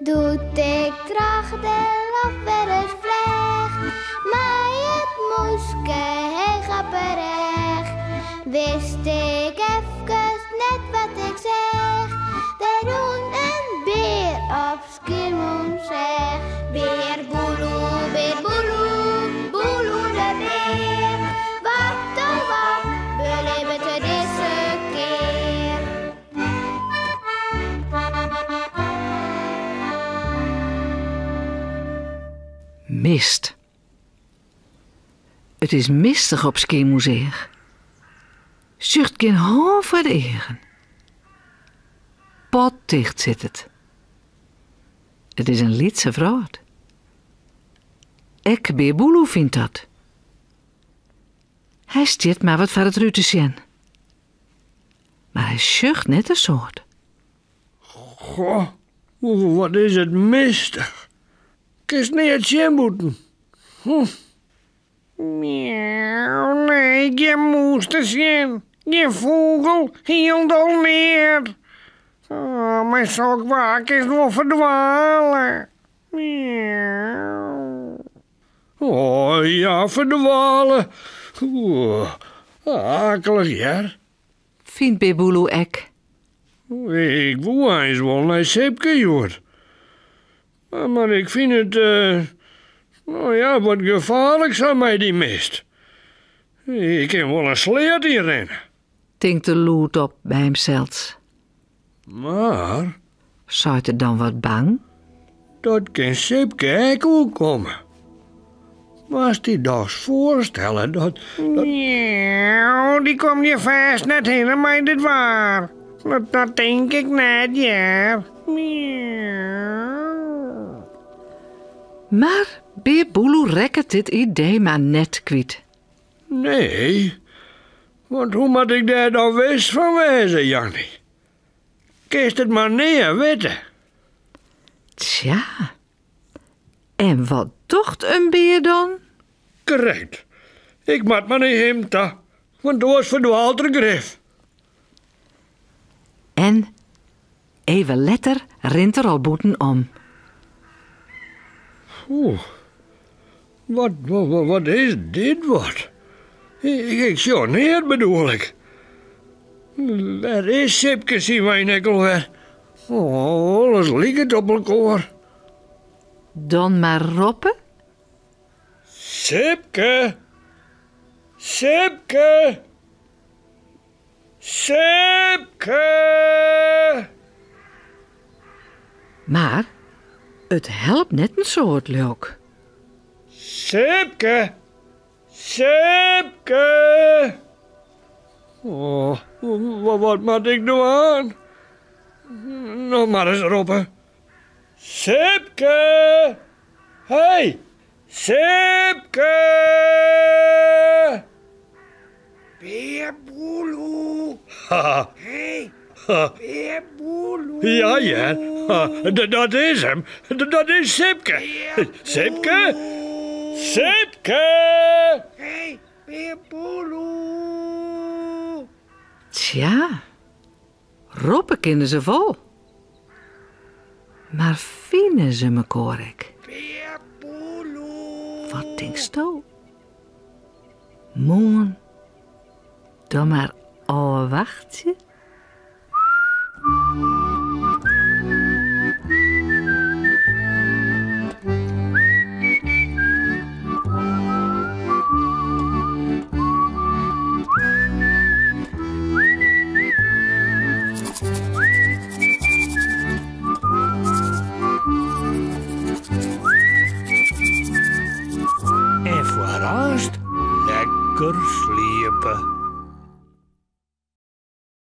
Doet ik tracht de lach weer eens vleg, maar het moeske heel grapperig. Wist ik even net wat ik zeg, daar doen een beer op Schiermonnikoog zeg. Beer boeloe, boeloe de beer. Wat oh wat, beleven te deze keer. Mist. Het is mistig op Schiermonnikoog. Zucht geen hand voor de egen. Potdicht zit het. Het is een lietse vrouw. Ek beer boeloe vindt dat. Hij stiert maar wat van het rutesjen. Maar hij zucht net een soort. Goh, wat is het mistig. Kist niet het zien moeten. Miauw, nee, je moest er zien. Je vogel hield al neer. Oh, mijn sokwaak is nog verdwalen. Miauw. Oh ja, verdwalen. Akelig, ja. Vindt beer boeloe ek. Ik wou eens wel naar Sepke, Jord. Maar ik vind het, nou ja, wat gevaarlijk aan mij die mist. Ik kan wel een sleert in rennen. Denkt de loet op bij hemzelfs. Maar Zou het dan wat bang? dat kan Sepke ook komen. Maar als die dat voorstellen dat... Nou, die komt je vast net helemaal dit waar. Dat denk ik net, ja. Maar beer boeloe rekkert dit idee maar net kwijt. Nee, want hoe moet ik daar dan wist van wezen, Jannie? Kist het maar neer, weten. Tja. En wat docht een beer dan? Correct. Ik moet maar niet hem ta, want dat was verdwaald de grif. En even letter rint er al boeten om. Oeh, wat is dit wat? Ik zo neer bedoel ik. Er is Sipke, zie mijn nekkel weer. Oh, alles ligt op elkaar. Dan maar roppen? Sipke! Sipke! Sipke! Maar het helpt net een soort leuk. Sipke! Sipke! Oh, wat moet ik doen aan? Nog maar eens roepen. Sipke! Hey! Sipke! Beer boeloe! Hey! Beer boeloe! Ja, ja. Dat is hem. Dat is Sipke. Sipke? Sipke! Hey, beer boeloe! Tja, roppen kennen ze vol. Maar vinden ze me korrek? Beer boeloe! Wat denkst du? Moon, dan maar al wachtje. En voor rust lekker sliepen.